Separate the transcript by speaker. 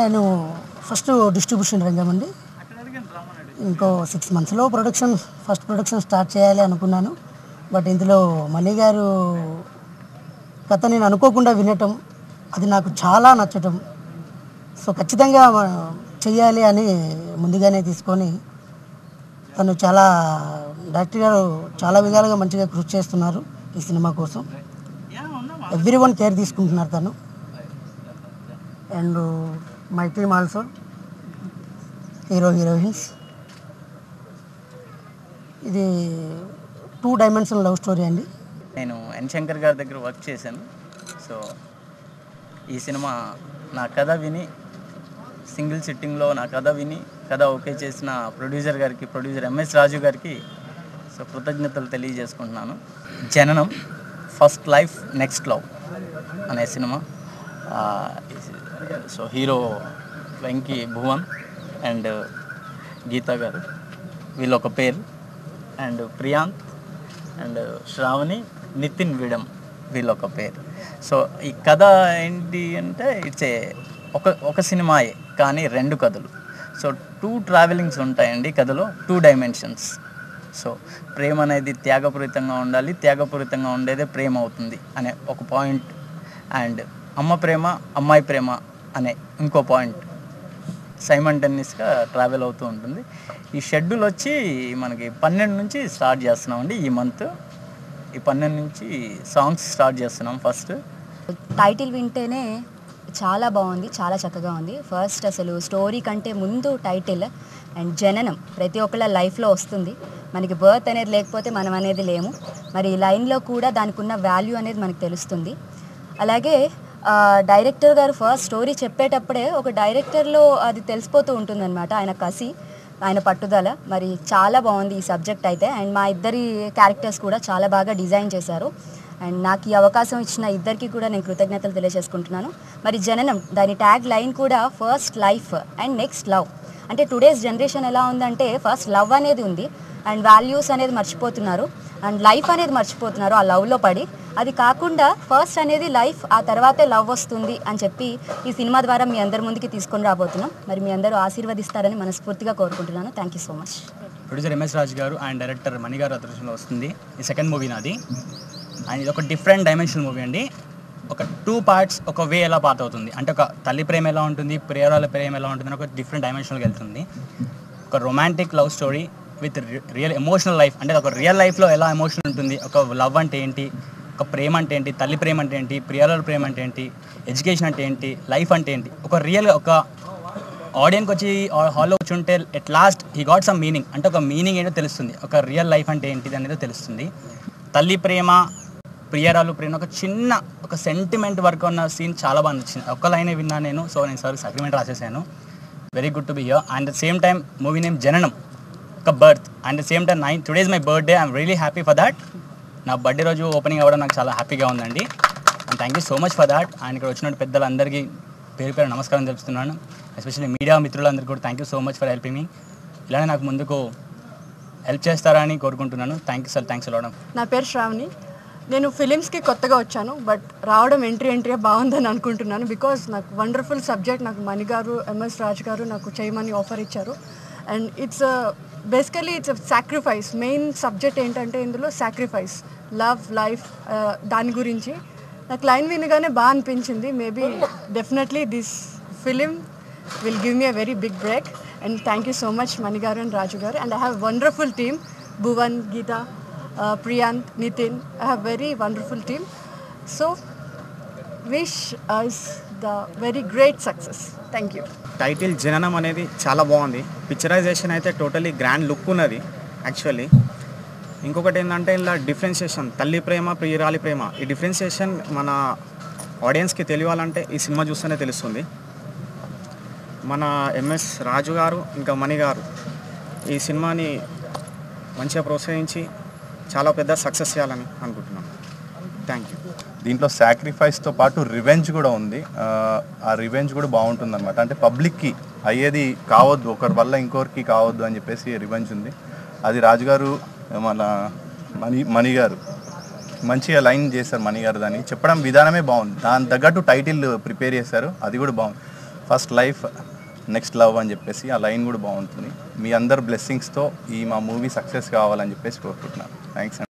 Speaker 1: నేను first distribution రంగం అండి. ఇంకో 6 మంత్స్లో ఫస్ట్ ప్రొడక్షన్ స్టార్ట్ చేయాలి అనుకున్నాను. బట్ ఇందులో మణి గారు కథ నేను అనుకోకుండా వినటం, అది నాకు చాలా నచ్చటం. సో ఖచ్చితంగా చెయ్యాలి అని ముందుగానే తీసుకొని తను డైరెక్టర్ గారు చాలా విధాలుగా మంచిగా కృషి చేస్తున్నారు ఈ సినిమా కోసం. ఎవ్రీవన్ కేర్ తీసుకుంటున్నారు తను. And my team also, heroines. ఇది 2 డైమెన్షనల్ లవ్ స్టోరీ అండి.
Speaker 2: నేను ఎన్ శంకర్ గారి దగ్గర వర్క్ చేశాను. సో ఈ సినిమా నా కథ విని సింగిల్ సిట్టింగ్లో నా కథ విని కథ ఓకే చేసిన ప్రొడ్యూసర్ ఎంఎస్ రాజు గారికి సో కృతజ్ఞతలు తెలియజేసుకుంటున్నాను. Jananam, first life, next love అనే సినిమా. So hero Venky Bhuvan and Geetha garu, వీళ్ళొక పేరు. అండ్ ప్రియాంత్ అండ్ శ్రావణి, నితిన్ విడం, వీళ్ళొక పేరు. సో ఈ కథ ఏంటి అంటే ఇట్స్ ఒక సినిమాయే కానీ 2 కథలు. సో 2 ట్రావెలింగ్స్ ఉంటాయండి కథలో, 2 డైమెన్షన్స్. సో ప్రేమ అనేది త్యాగపూరితంగా ఉండాలి, త్యాగపూరితంగా ఉండేదే ప్రేమ అవుతుంది అనే ఒక పాయింట్. అండ్ అమ్మ ప్రేమ, అమ్మాయి ప్రేమ అనే ఇంకో పాయింట్ సైమల్టేనియస్గా ట్రావెల్ అవుతూ ఉంటుంది. ఈ షెడ్యూల్ వచ్చి మనకి 12 నుంచి స్టార్ట్ చేస్తున్నామండి ఈ మంత్. ఈ 12 నుంచి సాంగ్స్ స్టార్ట్ చేస్తున్నాం. ఫస్ట్
Speaker 3: టైటిల్ వింటేనే చాలా బాగుంది, చాలా చక్కగా ఉంది. ఫస్ట్ అసలు స్టోరీ కంటే ముందు టైటిల్ అండ్ జననం ప్రతి ఒక్కళ్ళ లైఫ్లో వస్తుంది. మనకి బర్త్ అనేది లేకపోతే మనం అనేది లేము. మరి ఈ లైన్లో కూడా దానికి ఉన్న వాల్యూ అనేది మనకు తెలుస్తుంది. అలాగే డైరెక్టర్ గారు ఫస్ట్ స్టోరీ చెప్పేటప్పుడే ఒక డైరెక్టర్లో అది తెలిసిపోతూ ఉంటుందన్నమాట, ఆయన కసి, ఆయన పట్టుదల. మరి చాలా బాగుంది ఈ సబ్జెక్ట్ అయితే. అండ్ మా ఇద్దరి క్యారెక్టర్స్ కూడా చాలా బాగా డిజైన్ చేశారు. అండ్ నాకు ఈ అవకాశం ఇచ్చిన ఇద్దరికి కూడా నేను కృతజ్ఞతలు తెలియజేసుకుంటున్నాను. మరి జననం, దాని ట్యాగ్ లైన్ కూడా first life and next love. అంటే టుడేస్ జనరేషన్ ఎలా ఉందంటే ఫస్ట్ లవ్ అనేది ఉంది అండ్ వాల్యూస్ అనేది మర్చిపోతున్నారు అండ్ లైఫ్ అనేది మర్చిపోతున్నారు ఆ లవ్లో పడి. అది కాకుండా ఫస్ట్ అనేది లైఫ్, ఆ తర్వాతే లవ్ వస్తుంది అని చెప్పి ఈ సినిమా ద్వారా మీ అందరి ముందుకి తీసుకొని రాబోతున్నాం. మరి మీ అందరూ ఆశీర్వదిస్తారని మనస్ఫూర్తిగా కోరుకుంటున్నాను. Thank you so much.
Speaker 4: Producer MS Raju గారు అండ్ డైరెక్టర్ మణి గారు అదృష్టంలో వస్తుంది ఈ సెకండ్ మూవీ నాది. అండ్ ఇది ఒక డిఫరెంట్ డైమెన్షనల్ మూవీ అండి. ఒక 2 పార్ట్స్ ఒక వే ఎలా పాత అవుతుంది అంటే ఒక తల్లి ప్రేమ ఎలా ఉంటుంది, ప్రియురాల ప్రేమ ఎలా ఉంటుంది అని ఒక డిఫరెంట్ డైమెన్షన్కి వెళ్తుంది. ఒక romantic love story with real emotional life. అంటే ఒక రియల్ లైఫ్లో ఎలా ఎమోషన్ ఉంటుంది, ఒక లవ్ అంటే ఏంటి, ఒక ప్రేమ అంటే ఏంటి, తల్లి ప్రేమ అంటే ఏంటి, ప్రియురాల ప్రేమ అంటే ఏంటి, ఎడ్యుకేషన్ అంటే ఏంటి, లైఫ్ అంటే ఏంటి, ఒక రియల్గా ఒక ఆడియన్కి వచ్చి హాల్లో వచ్చి ఉంటే at last he got some meaning. అంటే ఒక మీనింగ్ ఏంటో తెలుస్తుంది, ఒక రియల్ లైఫ్ అంటే ఏంటిది అనేది తెలుస్తుంది. తల్లి ప్రేమ, ప్రియరాలు ప్రేమ, ఒక చిన్న ఒక సెంటిమెంట్ వరకు ఉన్న సీన్ చాలా బాగా నచ్చింది. ఒక్క లైనే విన్నాను నేను. సో నేను సార్ అగ్రిమెంట్ రాసేసాను. Very good to be here. And the same time movie name Jananam, ఒక birth. And the same time today is my birthday. I'm really happy for that. నా బర్త్డే రోజు ఓపెనింగ్ అవ్వడం నాకు చాలా హ్యాపీగా ఉందండి. And thank you so much for that. And ఇక్కడ వచ్చిన పెద్దలందరికీ పేరు నమస్కారం తెలుపుతున్నాను. ఎస్పెషల్లీ మీడియా మిత్రులందరికీ కూడా thank you so much for helping me. ఇలానే నాకు ముందుకు హెల్ప్ చేస్తారని కోరుకుంటున్నాను. Thank you sir. థ్యాంక్స్ అవ్వడం.
Speaker 5: నా పేరు శ్రావణి. నేను ఫిలిమ్స్కి కొత్తగా వచ్చాను, బట్ రావడం ఎంట్రీ బాగుందని అనుకుంటున్నాను. బికాజ్ నాకు వండర్ఫుల్ సబ్జెక్ట్ నాకు మణి గారు, ఎంఎస్ రాజ్ గారు నాకు చేయమని ఆఫర్ ఇచ్చారు. And basically it's sacrifice. Main subject ఏంటంటే ఇందులో సాక్రిఫైస్, లవ్, లైఫ్, దాని గురించి నాకు లైన్ వినగానే బాగా అనిపించింది. Maybe definitely this film will give me a very big break. And thank you so much Mani గారు అండ్ రాజు గారు. And I have wonderful team, Bhuvan, Geetha, Priyanth, Nitin. I have very wonderful team. So wish us the very great success. Thank you.
Speaker 6: Title జననం అనేది చాలా బాగుంది. Picturisation అయితే totally grand look ఉన్నది actually. ఇంకొకటి ఏంటంటే ఇలా డిఫరెన్షియేషన్, తల్లి ప్రేమ, ప్రియురాలి ప్రేమ, ఈ డిఫరెన్షియేషన్ మన ఆడియన్స్కి తెలియాలంటే ఈ సినిమా చూస్తేనే తెలుస్తుంది. మన ఎంఎస్ రాజు గారు ఇంకా మణి గారు ఈ సినిమాని మంచిగా ప్రోత్సహించి చాలా పెద్ద సక్సెస్ చేయాలని అనుకుంటున్నాను. Thank you.
Speaker 7: దీంట్లో సాక్రిఫైస్తో పాటు రివెంజ్ కూడా ఉంది. ఆ రివెంజ్ కూడా బాగుంటుంది అనమాట. అంటే పబ్లిక్కి అయ్యేది కావద్దు, ఒకరి వల్ల ఇంకొకరికి కావద్దు అని చెప్పేసి రివెంజ్ ఉంది. అది రాజుగారు మన మణి గారు మంచిగా లైన్ చేశారు. మణి గారు దాన్ని చెప్పడం విధానమే బాగుంది. దాని తగ్గట్టు టైటిల్ ప్రిపేర్ చేశారు, అది కూడా బాగుంది. ఫస్ట్ లైఫ్ నెక్స్ట్ లవ్ అని చెప్పేసి ఆ లైన్ కూడా బాగుంటుంది. మీ అందరు బ్లెస్సింగ్స్తో ఈ మా మూవీ సక్సెస్ కావాలని చెప్పేసి కోరుకుంటున్నాను. థ్యాంక్స్.